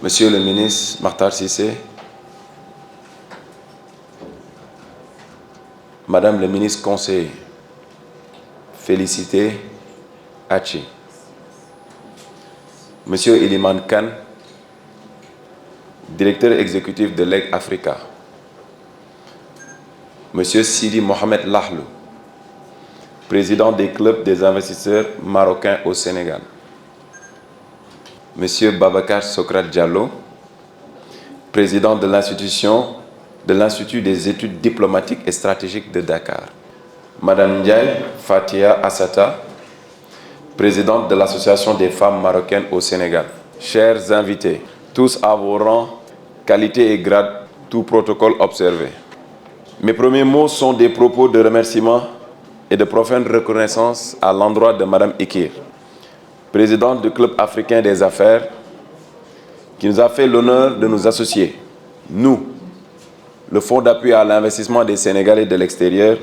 Monsieur le ministre Makhtar Cissé, Madame le ministre conseiller, Félicité Hachi, Monsieur Iliman Khan, directeur exécutif de Leg Africa, Monsieur Sidi Mohamed Lahlou, président des clubs des investisseurs marocains au Sénégal, Monsieur Babacar Sokrat Diallo, président de l'Institut des études diplomatiques et stratégiques de Dakar, Madame Ndiaye Fatia Assata, présidente de l'Association des femmes marocaines au Sénégal. Chers invités, tous à vos rangs, qualité et grade, tout protocole observé. Mes premiers mots sont des propos de remerciement et de profonde reconnaissance à l'endroit de Madame Ikir, présidente du Club africain des affaires, qui nous a fait l'honneur de nous associer, nous, le Fonds d'appui à l'investissement des Sénégalais de l'extérieur,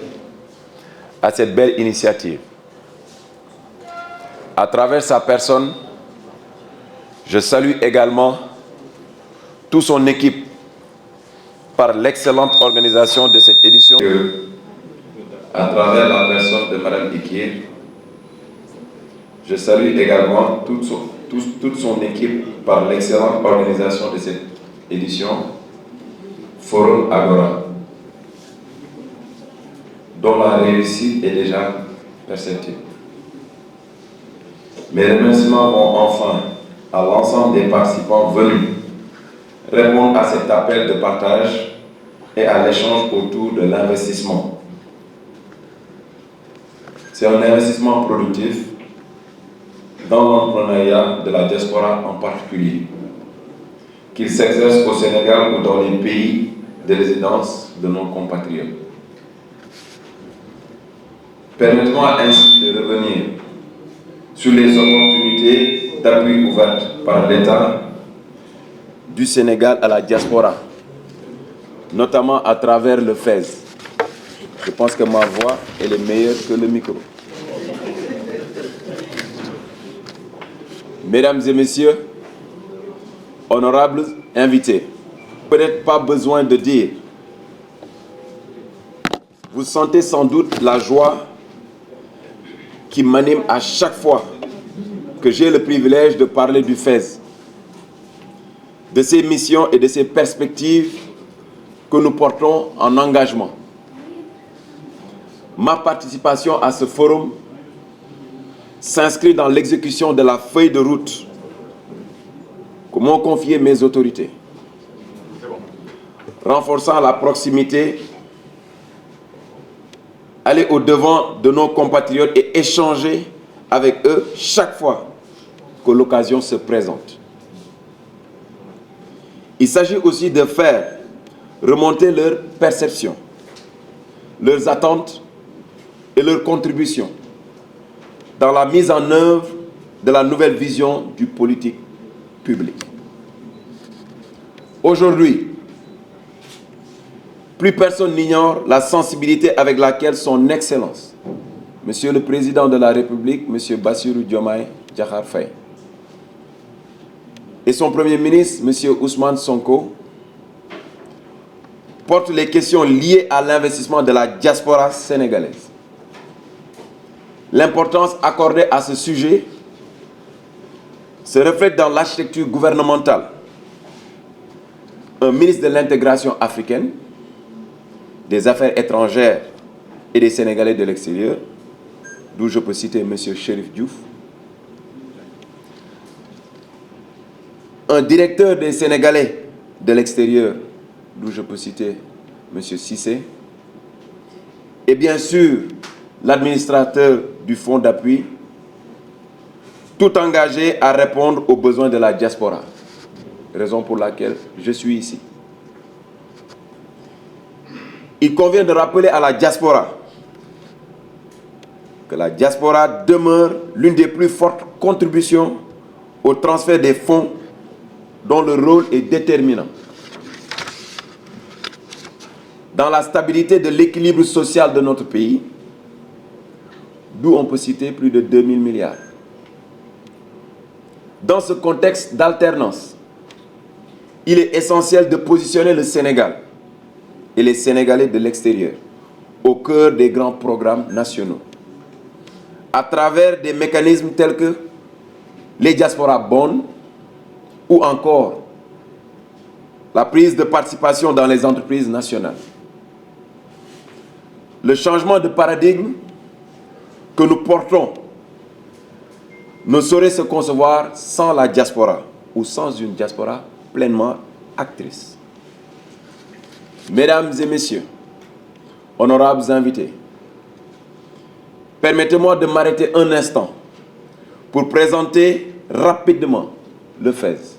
à cette belle initiative. À travers sa personne, je salue également toute son équipe par l'excellente organisation de cette édition. À travers la personne de Mme Ikir, je salue également toute son équipe par l'excellente organisation de cette édition Forum Agora, dont la réussite est déjà perceptible. Mes remerciements vont enfin à l'ensemble des participants venus répondre à cet appel de partage et à l'échange autour de l'investissement. C'est un investissement productif dans l'entrepreneuriat de la diaspora en particulier, qu'il s'exerce au Sénégal ou dans les pays de résidence de nos compatriotes. Permettez-moi ainsi de revenir sur les opportunités d'appui ouvertes par l'État du Sénégal à la diaspora, notamment à travers le FES. Je pense que ma voix est meilleure que le micro. Mesdames et messieurs, honorables invités, peut-être pas besoin de dire, vous sentez sans doute la joie qui m'anime à chaque fois que j'ai le privilège de parler du FES, de ses missions et de ses perspectives que nous portons en engagement. Ma participation à ce forum s'inscrit dans l'exécution de la feuille de route que m'ont confié mes autorités, renforçant la proximité, aller au-devant de nos compatriotes et échanger avec eux chaque fois que l'occasion se présente. Il s'agit aussi de faire remonter leurs perceptions, leurs attentes et leurs contributions dans la mise en œuvre de la nouvelle vision du politique public. Aujourd'hui, plus personne n'ignore la sensibilité avec laquelle son Excellence, Monsieur le Président de la République, Monsieur Bassirou Diomaye Diakhar Faye, et son Premier ministre, Monsieur Ousmane Sonko, portent les questions liées à l'investissement de la diaspora sénégalaise. L'importance accordée à ce sujet se reflète dans l'architecture gouvernementale. Un ministre de l'intégration africaine, des Affaires étrangères et des Sénégalais de l'extérieur, d'où je peux citer M. Chérif Diouf, un directeur des Sénégalais de l'extérieur, d'où je peux citer M. Cissé, et bien sûr l'administrateur du fonds d'appui, tout engagé à répondre aux besoins de la diaspora, raison pour laquelle je suis ici. Il convient de rappeler à la diaspora que la diaspora demeure l'une des plus fortes contributions au transfert des fonds dont le rôle est déterminant dans la stabilité de l'équilibre social de notre pays, d'où on peut citer plus de 2000 milliards. Dans ce contexte d'alternance, il est essentiel de positionner le Sénégal et les Sénégalais de l'extérieur au cœur des grands programmes nationaux, à travers des mécanismes tels que les diaspora bonds ou encore la prise de participation dans les entreprises nationales. Le changement de paradigme que nous portons ne saurait se concevoir sans la diaspora ou sans une diaspora pleinement actrice. Mesdames et messieurs, honorables invités, permettez-moi de m'arrêter un instant pour présenter rapidement le FAISE,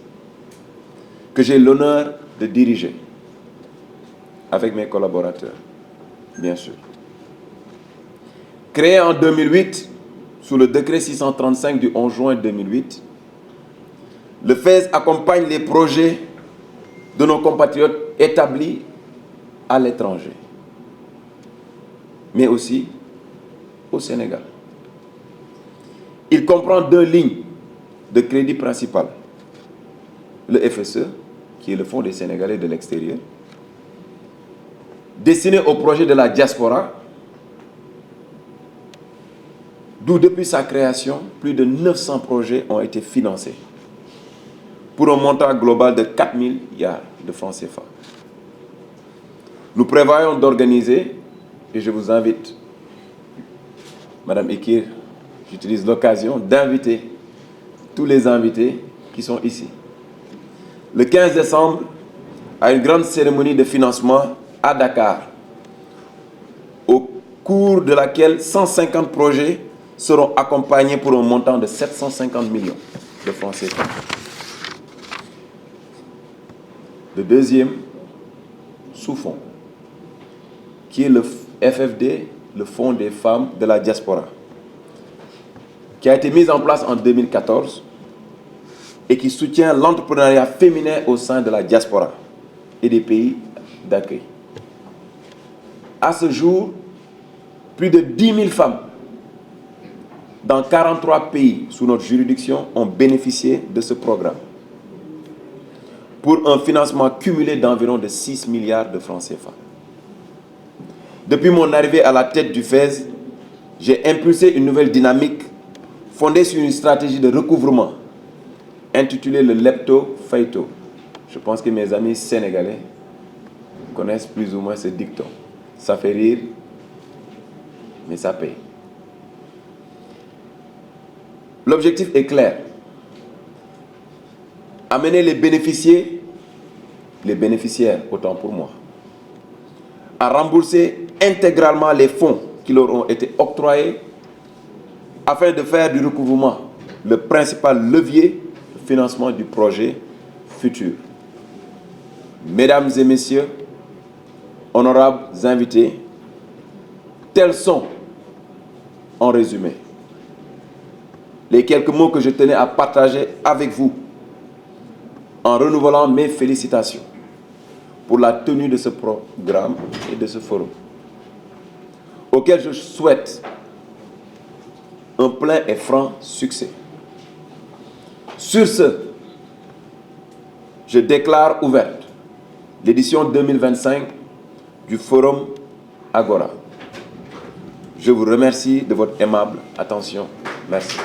que j'ai l'honneur de diriger avec mes collaborateurs, bien sûr. Créé en 2008, sous le décret 635 du 11 juin 2008, le FAISE accompagne les projets de nos compatriotes établis à l'étranger, mais aussi au Sénégal. Il comprend 2 lignes de crédit principales. Le FSE, qui est le Fonds des Sénégalais de l'extérieur, destiné au projet de la diaspora, d'où depuis sa création, plus de 900 projets ont été financés pour un montant global de 4 milliards de francs CFA. Nous prévoyons d'organiser, et je vous invite, Madame Ekir, j'utilise l'occasion d'inviter tous les invités qui sont ici, le 15 décembre, à une grande cérémonie de financement à Dakar, au cours de laquelle 150 projets seront accompagnés pour un montant de 750 millions de francs CFA. Le deuxième sous-fonds, qui est le FFD, le Fonds des femmes de la diaspora, qui a été mis en place en 2014 et qui soutient l'entrepreneuriat féminin au sein de la diaspora et des pays d'accueil. À ce jour, plus de 10 000 femmes dans 43 pays sous notre juridiction ont bénéficié de ce programme pour un financement cumulé d'environ de 6 milliards de francs CFA. Depuis mon arrivée à la tête du FAISE, j'ai impulsé une nouvelle dynamique fondée sur une stratégie de recouvrement intitulée le Lepto Fayto. Je pense que mes amis sénégalais connaissent plus ou moins ce dicton. Ça fait rire, mais ça paye. L'objectif est clair. Amener les bénéficiaires, autant pour moi, à rembourser intégralement les fonds qui leur ont été octroyés afin de faire du recouvrement le principal levier de financement du projet futur. Mesdames et messieurs, honorables invités, tels sont, en résumé, les quelques mots que je tenais à partager avec vous en renouvelant mes félicitations pour la tenue de ce programme et de ce forum, auquel je souhaite un plein et franc succès. Sur ce, je déclare ouverte l'édition 2025 du Forum Agora. Je vous remercie de votre aimable attention. Merci.